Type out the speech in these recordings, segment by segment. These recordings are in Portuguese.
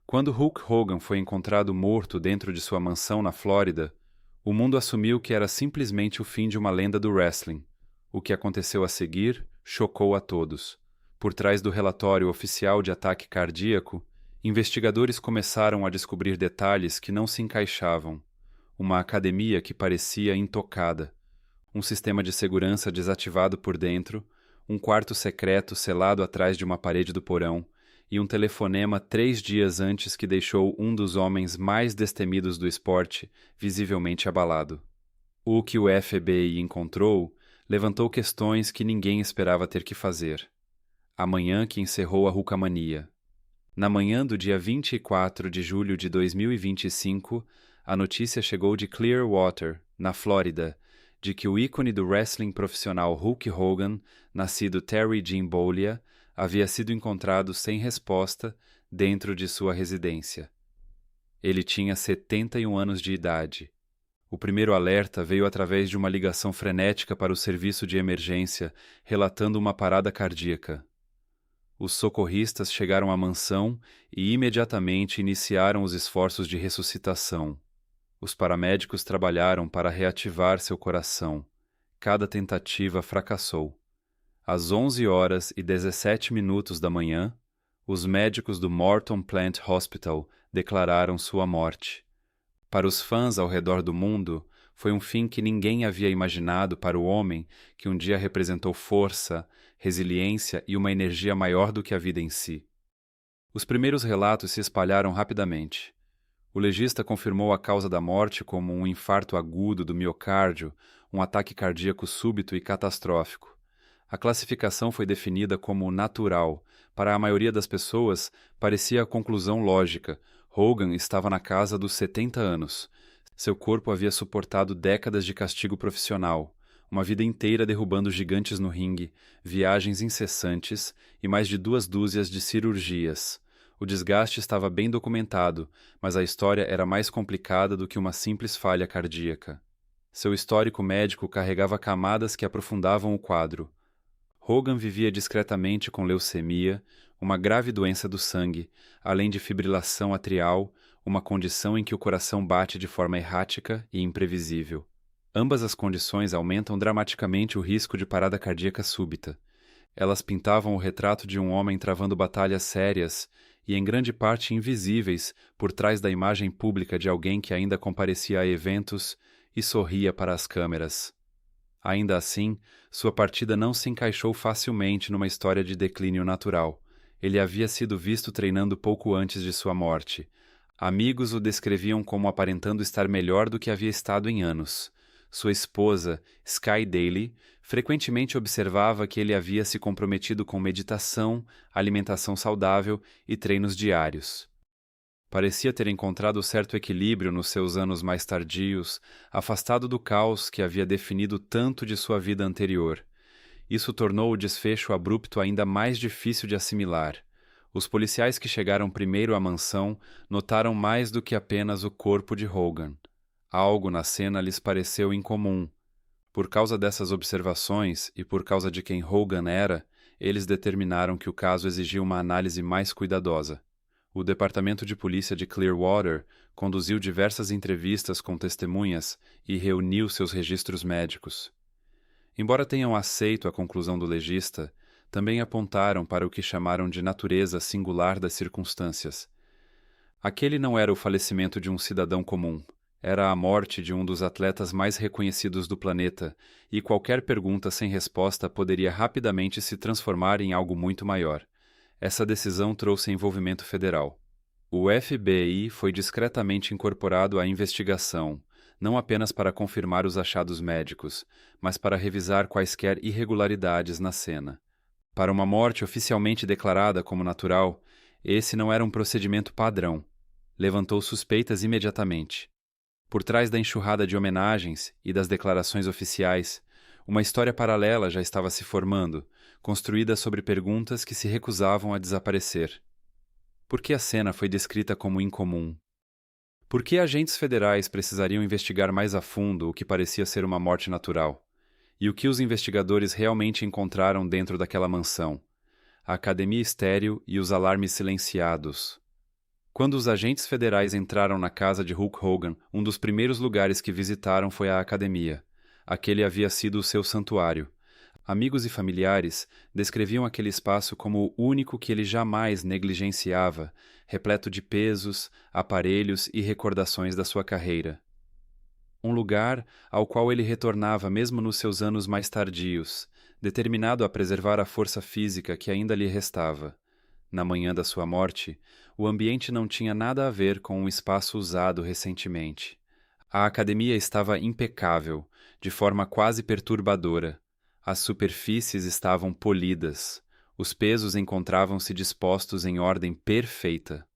Quando Hulk Hogan foi encontrado morto dentro de sua mansão na Flórida, o mundo assumiu que era simplesmente o fim de uma lenda do wrestling. O que aconteceu a seguir chocou a todos. Por trás do relatório oficial de ataque cardíaco, investigadores começaram a descobrir detalhes que não se encaixavam. Uma academia que parecia intocada, um sistema de segurança desativado por dentro, um quarto secreto selado atrás de uma parede do porão, e um telefonema 3 dias antes que deixou um dos homens mais destemidos do esporte visivelmente abalado. O que o FBI encontrou levantou questões que ninguém esperava ter que fazer. A manhã que encerrou a Hulkamania. Na manhã do dia 24 de julho de 2025, a notícia chegou de Clearwater, na Flórida, de que o ícone do wrestling profissional Hulk Hogan, nascido Terry Jim Bollea, havia sido encontrado sem resposta dentro de sua residência. Ele tinha 71 anos de idade. O primeiro alerta veio através de uma ligação frenética para o serviço de emergência, relatando uma parada cardíaca. Os socorristas chegaram à mansão e imediatamente iniciaram os esforços de ressuscitação. Os paramédicos trabalharam para reativar seu coração. Cada tentativa fracassou. Às 11h17 da manhã, os médicos do Morton Plant Hospital declararam sua morte. Para os fãs ao redor do mundo, foi um fim que ninguém havia imaginado para o homem que um dia representou força, resiliência e uma energia maior do que a vida em si. Os primeiros relatos se espalharam rapidamente. O legista confirmou a causa da morte como um infarto agudo do miocárdio, um ataque cardíaco súbito e catastrófico. A classificação foi definida como natural. Para a maioria das pessoas, parecia a conclusão lógica. Hogan estava na casa dos 70 anos. Seu corpo havia suportado décadas de castigo profissional, uma vida inteira derrubando gigantes no ringue, viagens incessantes e mais de 2 dúzias de cirurgias. O desgaste estava bem documentado, mas a história era mais complicada do que uma simples falha cardíaca. Seu histórico médico carregava camadas que aprofundavam o quadro. Hogan vivia discretamente com leucemia, uma grave doença do sangue, além de fibrilação atrial, uma condição em que o coração bate de forma errática e imprevisível. Ambas as condições aumentam dramaticamente o risco de parada cardíaca súbita. Elas pintavam o retrato de um homem travando batalhas sérias e em grande parte invisíveis por trás da imagem pública de alguém que ainda comparecia a eventos e sorria para as câmeras. Ainda assim, sua partida não se encaixou facilmente numa história de declínio natural. Ele havia sido visto treinando pouco antes de sua morte. Amigos o descreviam como aparentando estar melhor do que havia estado em anos. Sua esposa, Sky Daly, frequentemente observava que ele havia se comprometido com meditação, alimentação saudável e treinos diários. Parecia ter encontrado certo equilíbrio nos seus anos mais tardios, afastado do caos que havia definido tanto de sua vida anterior. Isso tornou o desfecho abrupto ainda mais difícil de assimilar. Os policiais que chegaram primeiro à mansão notaram mais do que apenas o corpo de Hogan. Algo na cena lhes pareceu incomum. Por causa dessas observações e por causa de quem Hogan era, eles determinaram que o caso exigia uma análise mais cuidadosa. O Departamento de Polícia de Clearwater conduziu diversas entrevistas com testemunhas e reuniu seus registros médicos. Embora tenham aceito a conclusão do legista, também apontaram para o que chamaram de natureza singular das circunstâncias. Aquele não era o falecimento de um cidadão comum. Era a morte de um dos atletas mais reconhecidos do planeta, e qualquer pergunta sem resposta poderia rapidamente se transformar em algo muito maior. Essa decisão trouxe envolvimento federal. O FBI foi discretamente incorporado à investigação, não apenas para confirmar os achados médicos, mas para revisar quaisquer irregularidades na cena. Para uma morte oficialmente declarada como natural, esse não era um procedimento padrão. Levantou suspeitas imediatamente. Por trás da enxurrada de homenagens e das declarações oficiais, uma história paralela já estava se formando, construída sobre perguntas que se recusavam a desaparecer. Por que a cena foi descrita como incomum? Por que agentes federais precisariam investigar mais a fundo o que parecia ser uma morte natural? E o que os investigadores realmente encontraram dentro daquela mansão? A academia estéril e os alarmes silenciados. Quando os agentes federais entraram na casa de Hulk Hogan, um dos primeiros lugares que visitaram foi a academia. Aquele havia sido o seu santuário. Amigos e familiares descreviam aquele espaço como o único que ele jamais negligenciava, repleto de pesos, aparelhos e recordações da sua carreira. Um lugar ao qual ele retornava mesmo nos seus anos mais tardios, determinado a preservar a força física que ainda lhe restava. Na manhã da sua morte, o ambiente não tinha nada a ver com um espaço usado recentemente. A academia estava impecável, de forma quase perturbadora. As superfícies estavam polidas. Os pesos encontravam-se dispostos em ordem perfeita.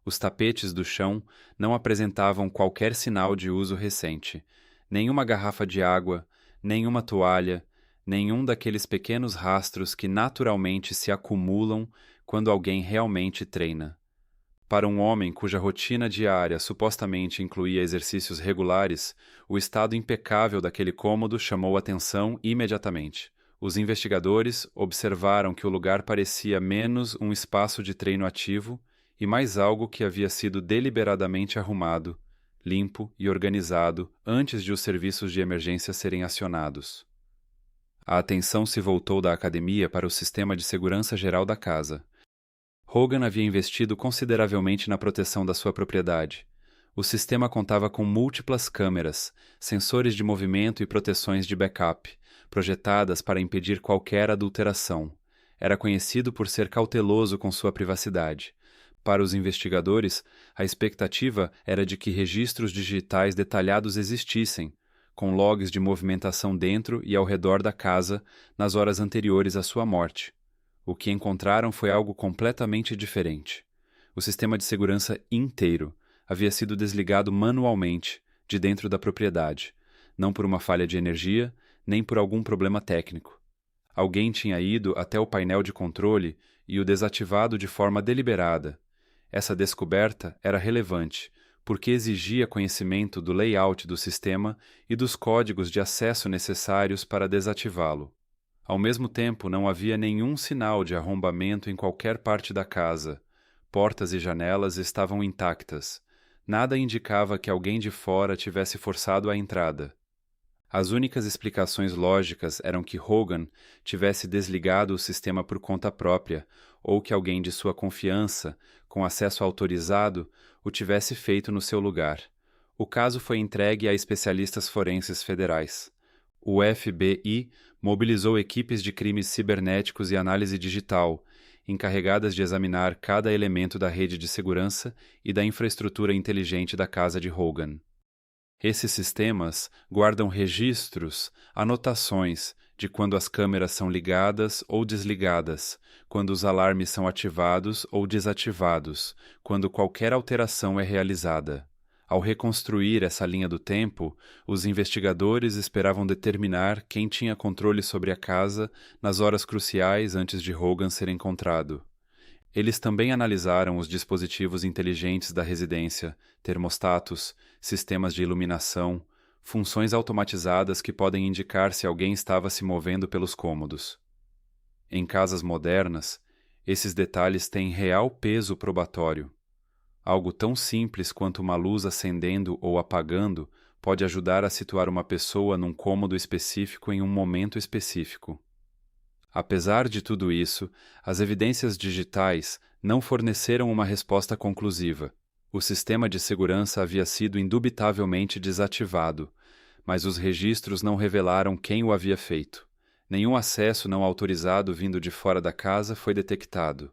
Os tapetes do chão não apresentavam qualquer sinal de uso recente. Nenhuma garrafa de água, nenhuma toalha, nenhum daqueles pequenos rastros que naturalmente se acumulam quando alguém realmente treina. Para um homem cuja rotina diária supostamente incluía exercícios regulares, o estado impecável daquele cômodo chamou atenção imediatamente. Os investigadores observaram que o lugar parecia menos um espaço de treino ativo e mais algo que havia sido deliberadamente arrumado, limpo e organizado antes de os serviços de emergência serem acionados. A atenção se voltou da academia para o sistema de segurança geral da casa. Hogan havia investido consideravelmente na proteção da sua propriedade. O sistema contava com múltiplas câmeras, sensores de movimento e proteções de backup, projetadas para impedir qualquer adulteração. Era conhecido por ser cauteloso com sua privacidade. Para os investigadores, a expectativa era de que registros digitais detalhados existissem, com logs de movimentação dentro e ao redor da casa nas horas anteriores à sua morte. O que encontraram foi algo completamente diferente. O sistema de segurança inteiro havia sido desligado manualmente, de dentro da propriedade, não por uma falha de energia, nem por algum problema técnico. Alguém tinha ido até o painel de controle e o desativado de forma deliberada. Essa descoberta era relevante, porque exigia conhecimento do layout do sistema e dos códigos de acesso necessários para desativá-lo. Ao mesmo tempo, não havia nenhum sinal de arrombamento em qualquer parte da casa. Portas e janelas estavam intactas. Nada indicava que alguém de fora tivesse forçado a entrada. As únicas explicações lógicas eram que Hogan tivesse desligado o sistema por conta própria, ou que alguém de sua confiança, com acesso autorizado, o tivesse feito no seu lugar. O caso foi entregue a especialistas forenses federais. O FBI mobilizou equipes de crimes cibernéticos e análise digital, encarregadas de examinar cada elemento da rede de segurança e da infraestrutura inteligente da casa de Hogan. Esses sistemas guardam registros, anotações de quando as câmeras são ligadas ou desligadas, quando os alarmes são ativados ou desativados, quando qualquer alteração é realizada. Ao reconstruir essa linha do tempo, os investigadores esperavam determinar quem tinha controle sobre a casa nas horas cruciais antes de Hogan ser encontrado. Eles também analisaram os dispositivos inteligentes da residência, termostatos, sistemas de iluminação, funções automatizadas que podem indicar se alguém estava se movendo pelos cômodos. Em casas modernas, esses detalhes têm real peso probatório. Algo tão simples quanto uma luz acendendo ou apagando pode ajudar a situar uma pessoa num cômodo específico em um momento específico. Apesar de tudo isso, as evidências digitais não forneceram uma resposta conclusiva. O sistema de segurança havia sido indubitavelmente desativado, mas os registros não revelaram quem o havia feito. Nenhum acesso não autorizado vindo de fora da casa foi detectado.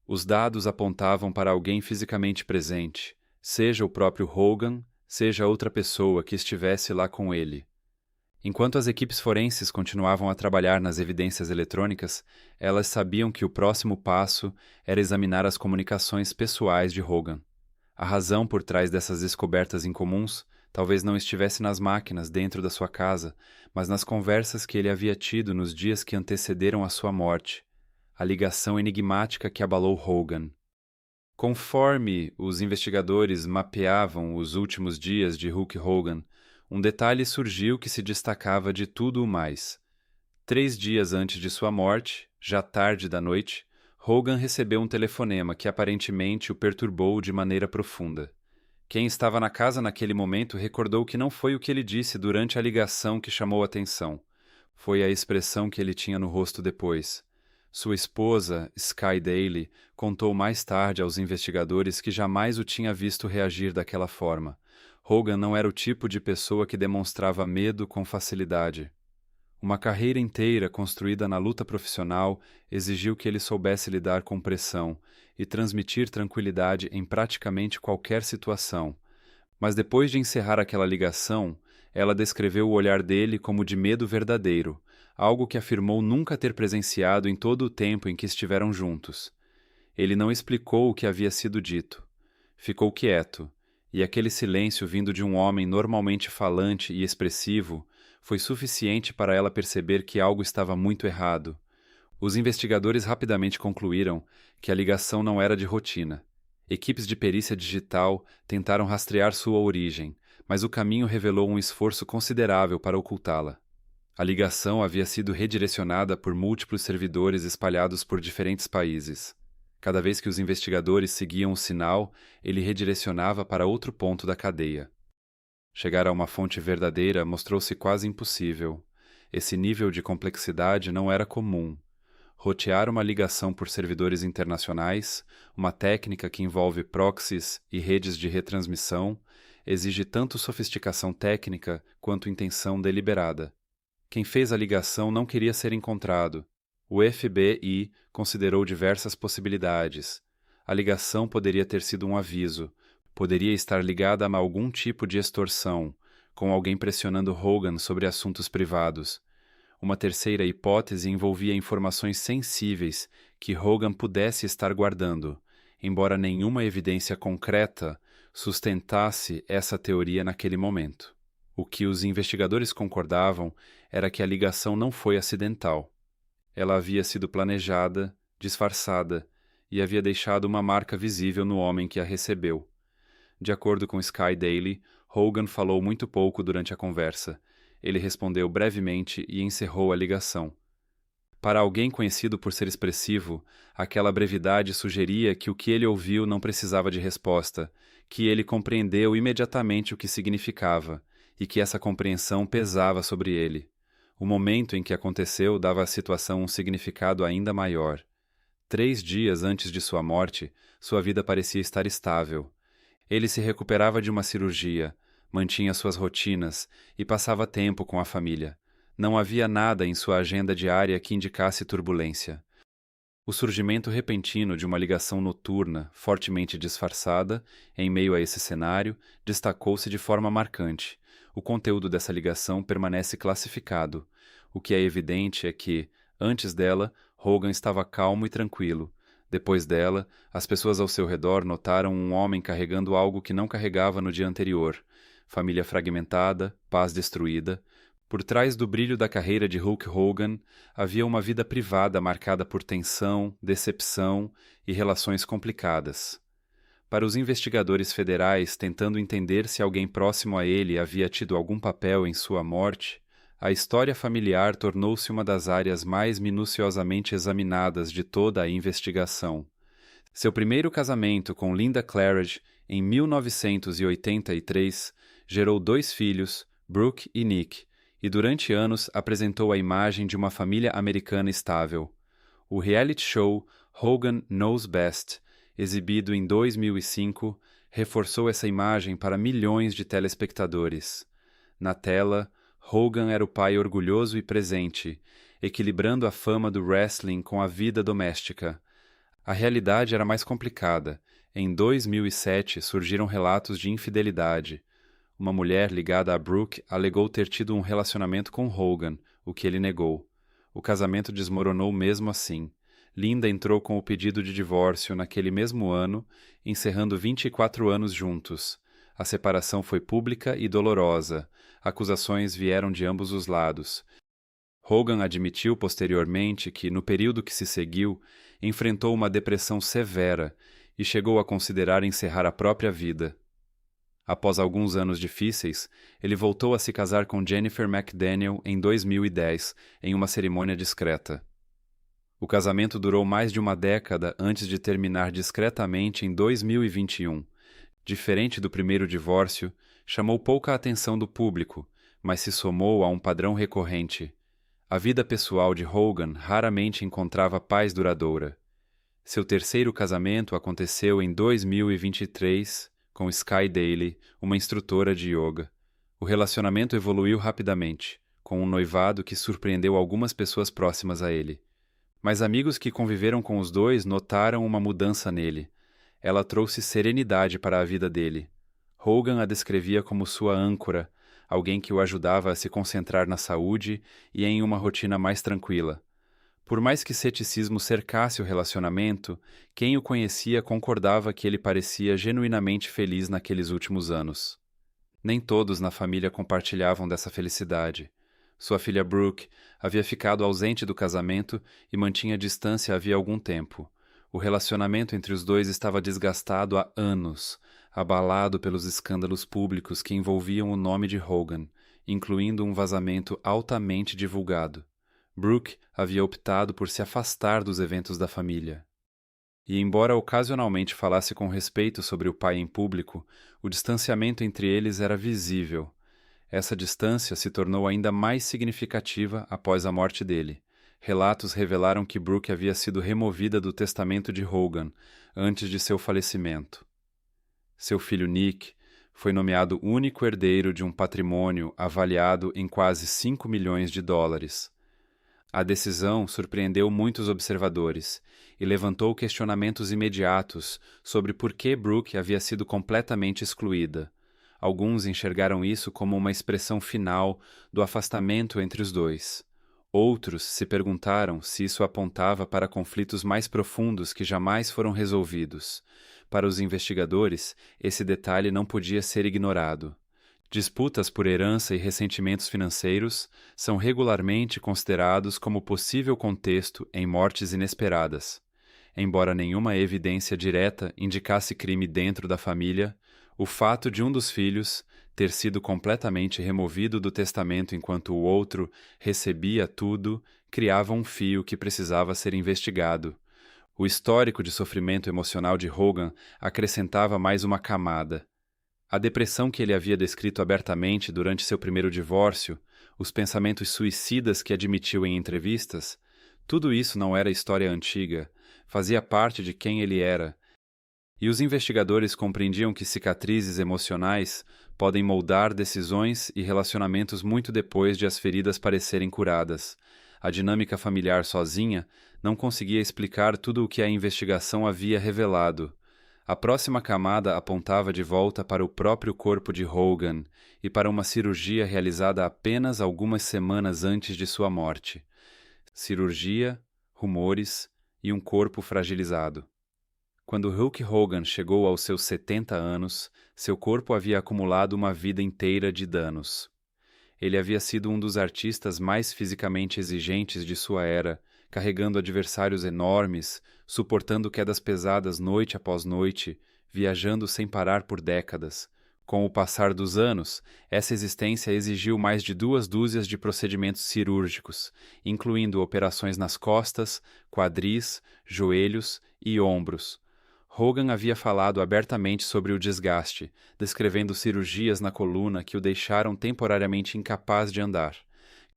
Os dados apontavam para alguém fisicamente presente, seja o próprio Hogan, seja outra pessoa que estivesse lá com ele. Enquanto as equipes forenses continuavam a trabalhar nas evidências eletrônicas, elas sabiam que o próximo passo era examinar as comunicações pessoais de Hogan. A razão por trás dessas descobertas incomuns talvez não estivesse nas máquinas dentro da sua casa, mas nas conversas que ele havia tido nos dias que antecederam a sua morte, a ligação enigmática que abalou Hogan. Conforme os investigadores mapeavam os últimos dias de Hulk Hogan, um detalhe surgiu que se destacava de tudo o mais. 3 dias antes de sua morte, já tarde da noite, Hogan recebeu um telefonema que aparentemente o perturbou de maneira profunda. Quem estava na casa naquele momento recordou que não foi o que ele disse durante a ligação que chamou a atenção. Foi a expressão que ele tinha no rosto depois. Sua esposa, Sky Daly, contou mais tarde aos investigadores que jamais o tinha visto reagir daquela forma. Hogan não era o tipo de pessoa que demonstrava medo com facilidade. Uma carreira inteira construída na luta profissional exigiu que ele soubesse lidar com pressão e transmitir tranquilidade em praticamente qualquer situação. Mas depois de encerrar aquela ligação, ela descreveu o olhar dele como de medo verdadeiro, algo que afirmou nunca ter presenciado em todo o tempo em que estiveram juntos. Ele não explicou o que havia sido dito. Ficou quieto, e aquele silêncio vindo de um homem normalmente falante e expressivo foi suficiente para ela perceber que algo estava muito errado. Os investigadores rapidamente concluíram que a ligação não era de rotina. Equipes de perícia digital tentaram rastrear sua origem, mas o caminho revelou um esforço considerável para ocultá-la. A ligação havia sido redirecionada por múltiplos servidores espalhados por diferentes países. Cada vez que os investigadores seguiam o sinal, ele redirecionava para outro ponto da cadeia. Chegar a uma fonte verdadeira mostrou-se quase impossível. Esse nível de complexidade não era comum. Rotear uma ligação por servidores internacionais, uma técnica que envolve proxies e redes de retransmissão, exige tanto sofisticação técnica quanto intenção deliberada. Quem fez a ligação não queria ser encontrado. O FBI considerou diversas possibilidades. A ligação poderia ter sido um aviso, poderia estar ligada a algum tipo de extorsão, com alguém pressionando Hogan sobre assuntos privados. Uma terceira hipótese envolvia informações sensíveis que Hogan pudesse estar guardando, embora nenhuma evidência concreta sustentasse essa teoria naquele momento. O que os investigadores concordavam era que a ligação não foi acidental. Ela havia sido planejada, disfarçada, e havia deixado uma marca visível no homem que a recebeu. De acordo com Sky Daly, Hogan falou muito pouco durante a conversa. Ele respondeu brevemente e encerrou a ligação. Para alguém conhecido por ser expressivo, aquela brevidade sugeria que o que ele ouviu não precisava de resposta, que ele compreendeu imediatamente o que significava, e que essa compreensão pesava sobre ele. O momento em que aconteceu dava à situação um significado ainda maior. 3 dias antes de sua morte, sua vida parecia estar estável. Ele se recuperava de uma cirurgia, mantinha suas rotinas e passava tempo com a família. Não havia nada em sua agenda diária que indicasse turbulência. O surgimento repentino de uma ligação noturna, fortemente disfarçada, em meio a esse cenário, destacou-se de forma marcante. O conteúdo dessa ligação permanece classificado. O que é evidente é que, antes dela, Hogan estava calmo e tranquilo. Depois dela, as pessoas ao seu redor notaram um homem carregando algo que não carregava no dia anterior. Família fragmentada, paz destruída. Por trás do brilho da carreira de Hulk Hogan, havia uma vida privada marcada por tensão, decepção e relações complicadas. Para os investigadores federais tentando entender se alguém próximo a ele havia tido algum papel em sua morte, a história familiar tornou-se uma das áreas mais minuciosamente examinadas de toda a investigação. Seu primeiro casamento com Linda Claridge, em 1983, gerou 2 filhos, Brooke e Nick, e durante anos apresentou a imagem de uma família americana estável. O reality show Hogan Knows Best, exibido em 2005, reforçou essa imagem para milhões de telespectadores. Na tela, Hogan era o pai orgulhoso e presente, equilibrando a fama do wrestling com a vida doméstica. A realidade era mais complicada. Em 2007 surgiram relatos de infidelidade. Uma mulher ligada a Brooke alegou ter tido um relacionamento com Hogan, o que ele negou. O casamento desmoronou mesmo assim. Linda entrou com o pedido de divórcio naquele mesmo ano, encerrando 24 anos juntos. A separação foi pública e dolorosa. Acusações vieram de ambos os lados. Hogan admitiu posteriormente que, no período que se seguiu, enfrentou uma depressão severa e chegou a considerar encerrar a própria vida. Após alguns anos difíceis, ele voltou a se casar com Jennifer McDaniel em 2010, em uma cerimônia discreta. O casamento durou mais de uma década antes de terminar discretamente em 2021. Diferente do primeiro divórcio, chamou pouca atenção do público, mas se somou a um padrão recorrente. A vida pessoal de Hogan raramente encontrava paz duradoura. Seu terceiro casamento aconteceu em 2023 com Sky Daly, uma instrutora de yoga. O relacionamento evoluiu rapidamente, com um noivado que surpreendeu algumas pessoas próximas a ele. Mas amigos que conviveram com os dois notaram uma mudança nele. Ela trouxe serenidade para a vida dele. Hogan a descrevia como sua âncora, alguém que o ajudava a se concentrar na saúde e em uma rotina mais tranquila. Por mais que ceticismo cercasse o relacionamento, quem o conhecia concordava que ele parecia genuinamente feliz naqueles últimos anos. Nem todos na família compartilhavam dessa felicidade. Sua filha Brooke havia ficado ausente do casamento e mantinha distância havia algum tempo. O relacionamento entre os dois estava desgastado há anos, abalado pelos escândalos públicos que envolviam o nome de Hogan, incluindo um vazamento altamente divulgado. Brooke havia optado por se afastar dos eventos da família. E embora ocasionalmente falasse com respeito sobre o pai em público, o distanciamento entre eles era visível. Essa distância se tornou ainda mais significativa após a morte dele. Relatos revelaram que Brooke havia sido removida do testamento de Hogan antes de seu falecimento. Seu filho Nick foi nomeado único herdeiro de um patrimônio avaliado em quase 5 milhões de dólares. A decisão surpreendeu muitos observadores e levantou questionamentos imediatos sobre por que Brooke havia sido completamente excluída. Alguns enxergaram isso como uma expressão final do afastamento entre os dois. Outros se perguntaram se isso apontava para conflitos mais profundos que jamais foram resolvidos. Para os investigadores, esse detalhe não podia ser ignorado. Disputas por herança e ressentimentos financeiros são regularmente considerados como possível contexto em mortes inesperadas. Embora nenhuma evidência direta indicasse crime dentro da família, o fato de um dos filhos ter sido completamente removido do testamento enquanto o outro recebia tudo criava um fio que precisava ser investigado. O histórico de sofrimento emocional de Hogan acrescentava mais uma camada. A depressão que ele havia descrito abertamente durante seu primeiro divórcio, os pensamentos suicidas que admitiu em entrevistas, tudo isso não era história antiga, fazia parte de quem ele era. E os investigadores compreendiam que cicatrizes emocionais podem moldar decisões e relacionamentos muito depois de as feridas parecerem curadas. A dinâmica familiar sozinha não conseguia explicar tudo o que a investigação havia revelado. A próxima camada apontava de volta para o próprio corpo de Hogan e para uma cirurgia realizada apenas algumas semanas antes de sua morte. Cirurgia, rumores e um corpo fragilizado. Quando Hulk Hogan chegou aos seus 70 anos, seu corpo havia acumulado uma vida inteira de danos. Ele havia sido um dos artistas mais fisicamente exigentes de sua era, carregando adversários enormes, suportando quedas pesadas noite após noite, viajando sem parar por décadas. Com o passar dos anos, essa existência exigiu mais de 2 dúzias de procedimentos cirúrgicos, incluindo operações nas costas, quadris, joelhos e ombros. Hogan havia falado abertamente sobre o desgaste, descrevendo cirurgias na coluna que o deixaram temporariamente incapaz de andar.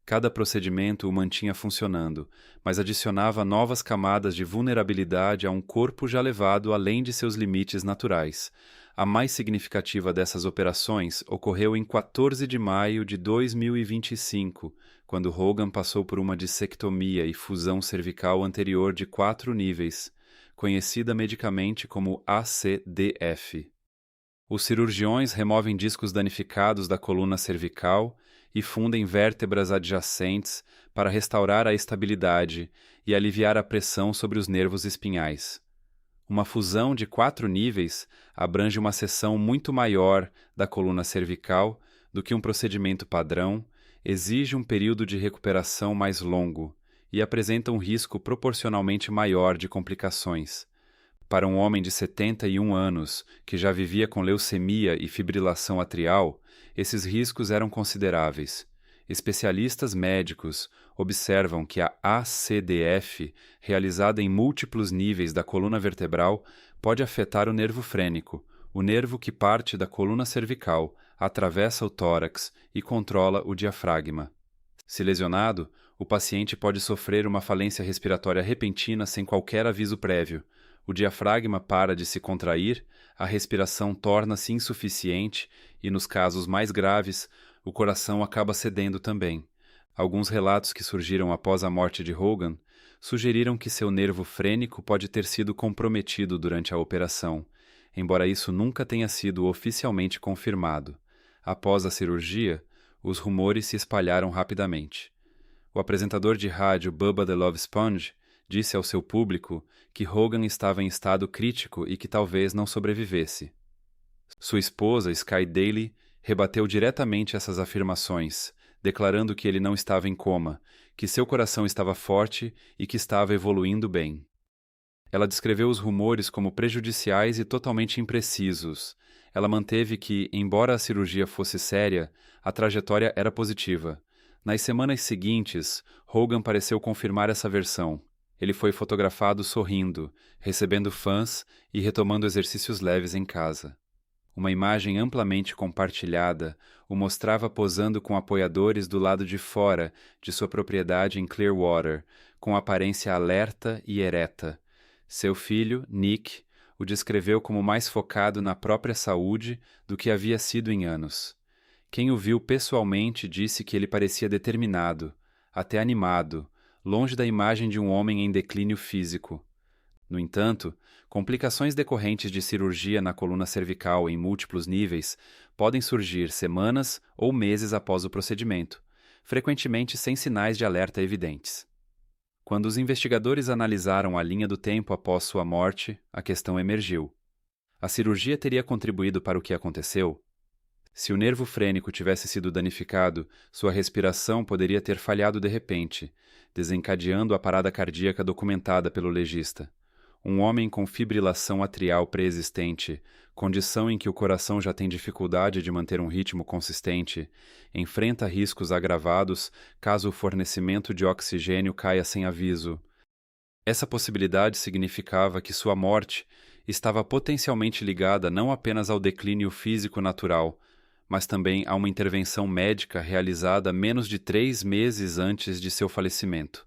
Cada procedimento o mantinha funcionando, mas adicionava novas camadas de vulnerabilidade a um corpo já levado além de seus limites naturais. A mais significativa dessas operações ocorreu em 14 de maio de 2025, quando Hogan passou por uma dissectomia e fusão cervical anterior de 4 níveis, conhecida medicamente como ACDF. Os cirurgiões removem discos danificados da coluna cervical e fundem vértebras adjacentes para restaurar a estabilidade e aliviar a pressão sobre os nervos espinhais. Uma fusão de 4 níveis abrange uma seção muito maior da coluna cervical do que um procedimento padrão, exige um período de recuperação mais longo e apresenta um risco proporcionalmente maior de complicações. Para um homem de 71 anos, que já vivia com leucemia e fibrilação atrial, esses riscos eram consideráveis. Especialistas médicos observam que a ACDF, realizada em múltiplos níveis da coluna vertebral, pode afetar o nervo frênico, o nervo que parte da coluna cervical, atravessa o tórax e controla o diafragma. Se lesionado, o paciente pode sofrer uma falência respiratória repentina sem qualquer aviso prévio. O diafragma para de se contrair, a respiração torna-se insuficiente e, nos casos mais graves, o coração acaba cedendo também. Alguns relatos que surgiram após a morte de Hogan sugeriram que seu nervo frênico pode ter sido comprometido durante a operação, embora isso nunca tenha sido oficialmente confirmado. Após a cirurgia, os rumores se espalharam rapidamente. O apresentador de rádio Bubba the Love Sponge disse ao seu público que Hogan estava em estado crítico e que talvez não sobrevivesse. Sua esposa, Sky Daly, rebateu diretamente essas afirmações, declarando que ele não estava em coma, que seu coração estava forte e que estava evoluindo bem. Ela descreveu os rumores como prejudiciais e totalmente imprecisos. Ela manteve que, embora a cirurgia fosse séria, a trajetória era positiva. Nas semanas seguintes, Hogan pareceu confirmar essa versão. Ele foi fotografado sorrindo, recebendo fãs e retomando exercícios leves em casa. Uma imagem amplamente compartilhada o mostrava posando com apoiadores do lado de fora de sua propriedade em Clearwater, com aparência alerta e ereta. Seu filho, Nick, o descreveu como mais focado na própria saúde do que havia sido em anos. Quem o viu pessoalmente disse que ele parecia determinado, até animado, longe da imagem de um homem em declínio físico. No entanto, complicações decorrentes de cirurgia na coluna cervical em múltiplos níveis podem surgir semanas ou meses após o procedimento, frequentemente sem sinais de alerta evidentes. Quando os investigadores analisaram a linha do tempo após sua morte, a questão emergiu. A cirurgia teria contribuído para o que aconteceu? Se o nervo frênico tivesse sido danificado, sua respiração poderia ter falhado de repente, desencadeando a parada cardíaca documentada pelo legista. Um homem com fibrilação atrial pré-existente, condição em que o coração já tem dificuldade de manter um ritmo consistente, enfrenta riscos agravados caso o fornecimento de oxigênio caia sem aviso. Essa possibilidade significava que sua morte estava potencialmente ligada não apenas ao declínio físico natural, mas também a uma intervenção médica realizada menos de 3 meses antes de seu falecimento.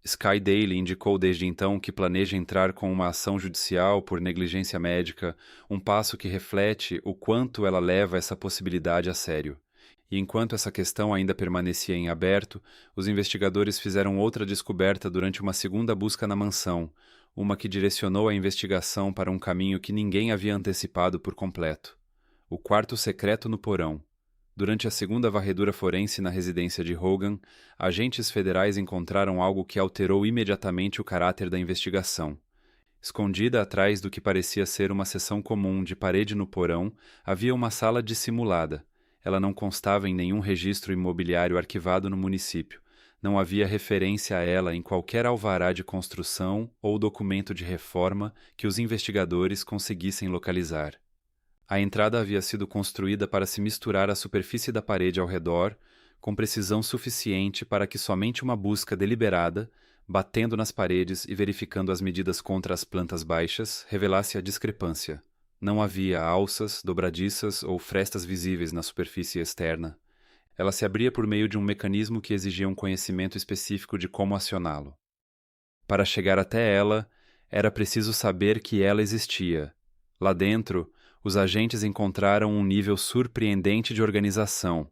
Sky Daly indicou desde então que planeja entrar com uma ação judicial por negligência médica, um passo que reflete o quanto ela leva essa possibilidade a sério. E enquanto essa questão ainda permanecia em aberto, os investigadores fizeram outra descoberta durante uma segunda busca na mansão, uma que direcionou a investigação para um caminho que ninguém havia antecipado por completo. O quarto secreto no porão. Durante a segunda varredura forense na residência de Hogan, agentes federais encontraram algo que alterou imediatamente o caráter da investigação. Escondida atrás do que parecia ser uma seção comum de parede no porão, havia uma sala dissimulada. Ela não constava em nenhum registro imobiliário arquivado no município. Não havia referência a ela em qualquer alvará de construção ou documento de reforma que os investigadores conseguissem localizar. A entrada havia sido construída para se misturar à superfície da parede ao redor, com precisão suficiente para que somente uma busca deliberada, batendo nas paredes e verificando as medidas contra as plantas baixas, revelasse a discrepância. Não havia alças, dobradiças ou frestas visíveis na superfície externa. Ela se abria por meio de um mecanismo que exigia um conhecimento específico de como acioná-lo. Para chegar até ela, era preciso saber que ela existia. Lá dentro, os agentes encontraram um nível surpreendente de organização.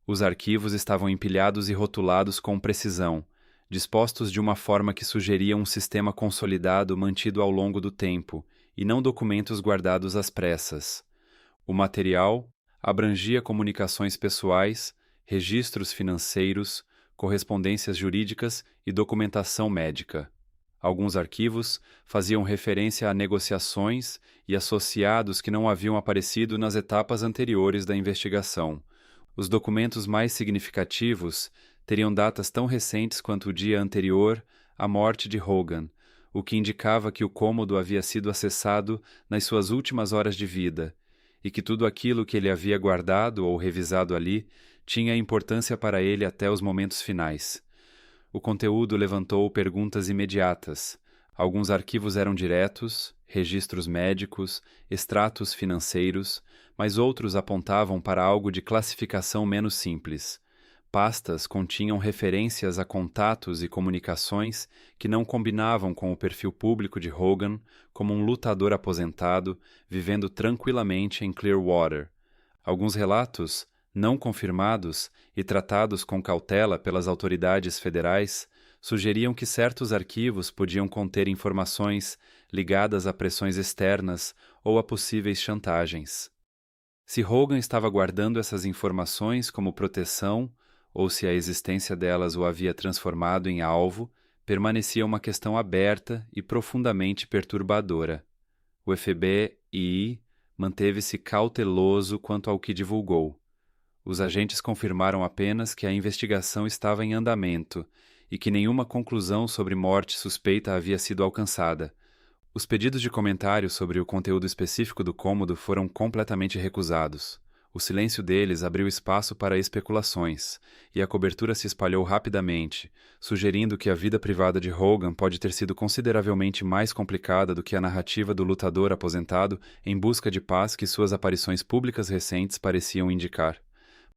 Os arquivos estavam empilhados e rotulados com precisão, dispostos de uma forma que sugeria um sistema consolidado mantido ao longo do tempo, e não documentos guardados às pressas. O material abrangia comunicações pessoais, registros financeiros, correspondências jurídicas e documentação médica. Alguns arquivos faziam referência a negociações e associados que não haviam aparecido nas etapas anteriores da investigação. Os documentos mais significativos teriam datas tão recentes quanto o dia anterior à morte de Hogan, o que indicava que o cômodo havia sido acessado nas suas últimas horas de vida, e que tudo aquilo que ele havia guardado ou revisado ali tinha importância para ele até os momentos finais. O conteúdo levantou perguntas imediatas. Alguns arquivos eram diretos, registros médicos, extratos financeiros, mas outros apontavam para algo de classificação menos simples. Pastas continham referências a contatos e comunicações que não combinavam com o perfil público de Hogan como um lutador aposentado vivendo tranquilamente em Clearwater. Alguns relatos, não confirmados e tratados com cautela pelas autoridades federais, sugeriam que certos arquivos podiam conter informações ligadas a pressões externas ou a possíveis chantagens. Se Hogan estava guardando essas informações como proteção, ou se a existência delas o havia transformado em alvo, permanecia uma questão aberta e profundamente perturbadora. O FBI manteve-se cauteloso quanto ao que divulgou. Os agentes confirmaram apenas que a investigação estava em andamento e que nenhuma conclusão sobre morte suspeita havia sido alcançada. Os pedidos de comentários sobre o conteúdo específico do cômodo foram completamente recusados. O silêncio deles abriu espaço para especulações, e a cobertura se espalhou rapidamente, sugerindo que a vida privada de Hogan pode ter sido consideravelmente mais complicada do que a narrativa do lutador aposentado em busca de paz que suas aparições públicas recentes pareciam indicar.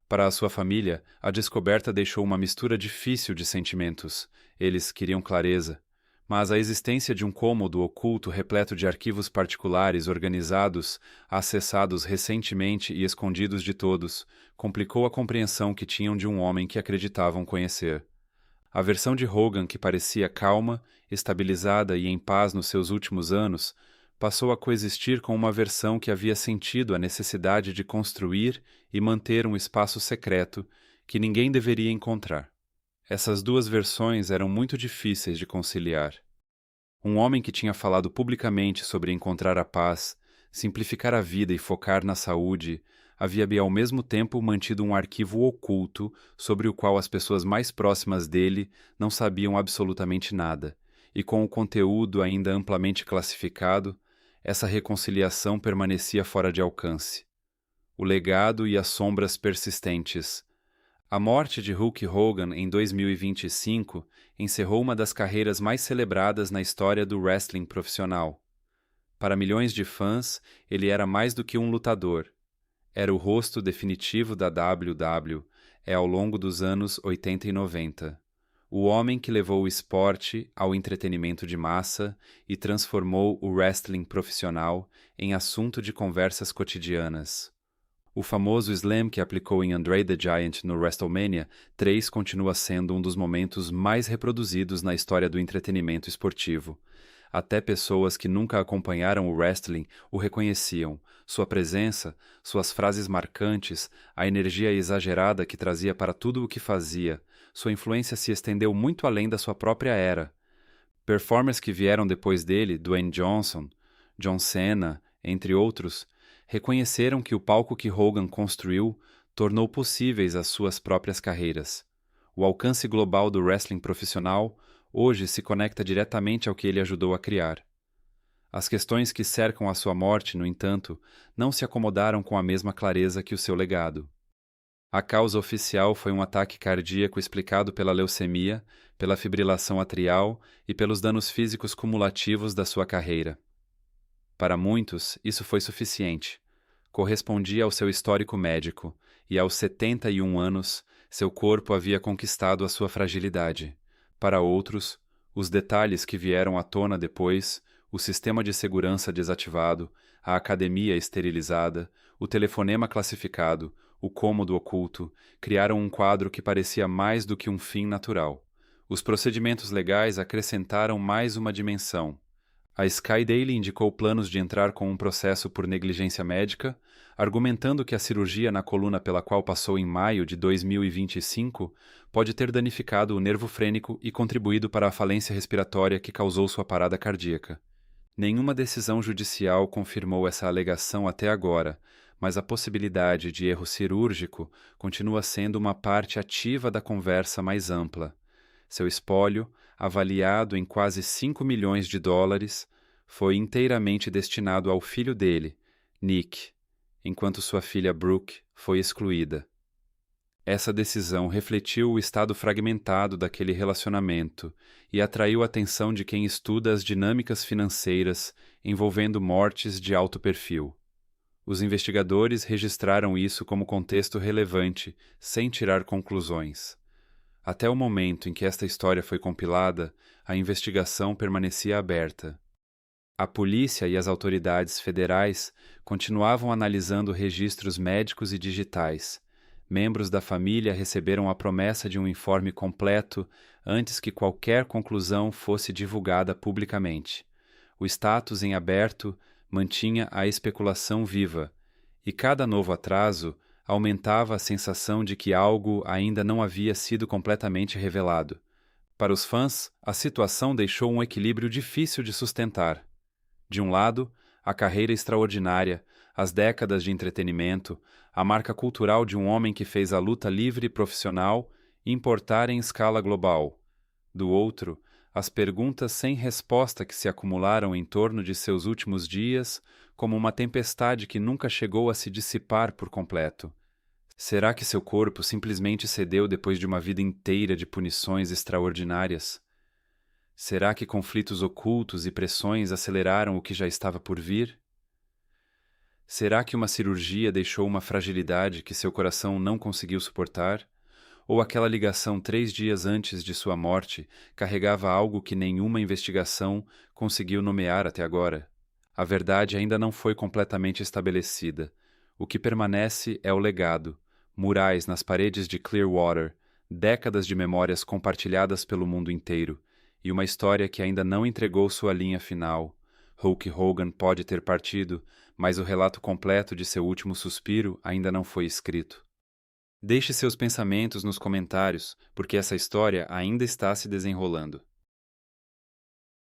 Para a sua família, a descoberta deixou uma mistura difícil de sentimentos. Eles queriam clareza. Mas a existência de um cômodo oculto repleto de arquivos particulares organizados, acessados recentemente e escondidos de todos, complicou a compreensão que tinham de um homem que acreditavam conhecer. A versão de Hogan, que parecia calma, estabilizada e em paz nos seus últimos anos, passou a coexistir com uma versão que havia sentido a necessidade de construir e manter um espaço secreto que ninguém deveria encontrar. Essas duas versões eram muito difíceis de conciliar. Um homem que tinha falado publicamente sobre encontrar a paz, simplificar a vida e focar na saúde, havia ao mesmo tempo mantido um arquivo oculto sobre o qual as pessoas mais próximas dele não sabiam absolutamente nada, e com o conteúdo ainda amplamente classificado, essa reconciliação permanecia fora de alcance. O legado e as sombras persistentes. A morte de Hulk Hogan em 2025 encerrou uma das carreiras mais celebradas na história do wrestling profissional. Para milhões de fãs, ele era mais do que um lutador. Era o rosto definitivo da WW ao longo dos anos 80 e 90. O homem que levou o esporte ao entretenimento de massa e transformou o wrestling profissional em assunto de conversas cotidianas. O famoso slam que aplicou em Andre the Giant no WrestleMania 3 continua sendo um dos momentos mais reproduzidos na história do entretenimento esportivo. Até pessoas que nunca acompanharam o wrestling o reconheciam. Sua presença, suas frases marcantes, a energia exagerada que trazia para tudo o que fazia, sua influência se estendeu muito além da sua própria era. Performers que vieram depois dele, Dwayne Johnson, John Cena, entre outros, reconheceram que o palco que Hogan construiu tornou possíveis as suas próprias carreiras. O alcance global do wrestling profissional hoje se conecta diretamente ao que ele ajudou a criar. As questões que cercam a sua morte, no entanto, não se acomodaram com a mesma clareza que o seu legado. A causa oficial foi um ataque cardíaco explicado pela leucemia, pela fibrilação atrial e pelos danos físicos cumulativos da sua carreira. Para muitos, isso foi suficiente. Correspondia ao seu histórico médico, e aos 71 anos, seu corpo havia conquistado a sua fragilidade. Para outros, os detalhes que vieram à tona depois, o sistema de segurança desativado, a academia esterilizada, o telefonema classificado, o cômodo oculto, criaram um quadro que parecia mais do que um fim natural. Os procedimentos legais acrescentaram mais uma dimensão. A Sky Daily indicou planos de entrar com um processo por negligência médica, argumentando que a cirurgia na coluna pela qual passou em maio de 2025 pode ter danificado o nervo frênico e contribuído para a falência respiratória que causou sua parada cardíaca. Nenhuma decisão judicial confirmou essa alegação até agora, mas a possibilidade de erro cirúrgico continua sendo uma parte ativa da conversa mais ampla. Seu espólio, avaliado em quase 5 milhões de dólares, foi inteiramente destinado ao filho dele, Nick, enquanto sua filha Brooke foi excluída. Essa decisão refletiu o estado fragmentado daquele relacionamento e atraiu a atenção de quem estuda as dinâmicas financeiras envolvendo mortes de alto perfil. Os investigadores registraram isso como contexto relevante, sem tirar conclusões. Até o momento em que esta história foi compilada, a investigação permanecia aberta. A polícia e as autoridades federais continuavam analisando registros médicos e digitais. Membros da família receberam a promessa de um informe completo antes que qualquer conclusão fosse divulgada publicamente. O status em aberto mantinha a especulação viva, e cada novo atraso aumentava a sensação de que algo ainda não havia sido completamente revelado. Para os fãs, a situação deixou um equilíbrio difícil de sustentar. De um lado, a carreira extraordinária, as décadas de entretenimento, a marca cultural de um homem que fez a luta livre e profissional importar em escala global. Do outro, as perguntas sem resposta que se acumularam em torno de seus últimos dias, como uma tempestade que nunca chegou a se dissipar por completo. Será que seu corpo simplesmente cedeu depois de uma vida inteira de punições extraordinárias? Será que conflitos ocultos e pressões aceleraram o que já estava por vir? Será que uma cirurgia deixou uma fragilidade que seu coração não conseguiu suportar? Ou aquela ligação 3 dias antes de sua morte carregava algo que nenhuma investigação conseguiu nomear até agora? A verdade ainda não foi completamente estabelecida. O que permanece é o legado, murais nas paredes de Clearwater, décadas de memórias compartilhadas pelo mundo inteiro, e uma história que ainda não entregou sua linha final. Hulk Hogan pode ter partido, mas o relato completo de seu último suspiro ainda não foi escrito. Deixe seus pensamentos nos comentários, porque essa história ainda está se desenrolando.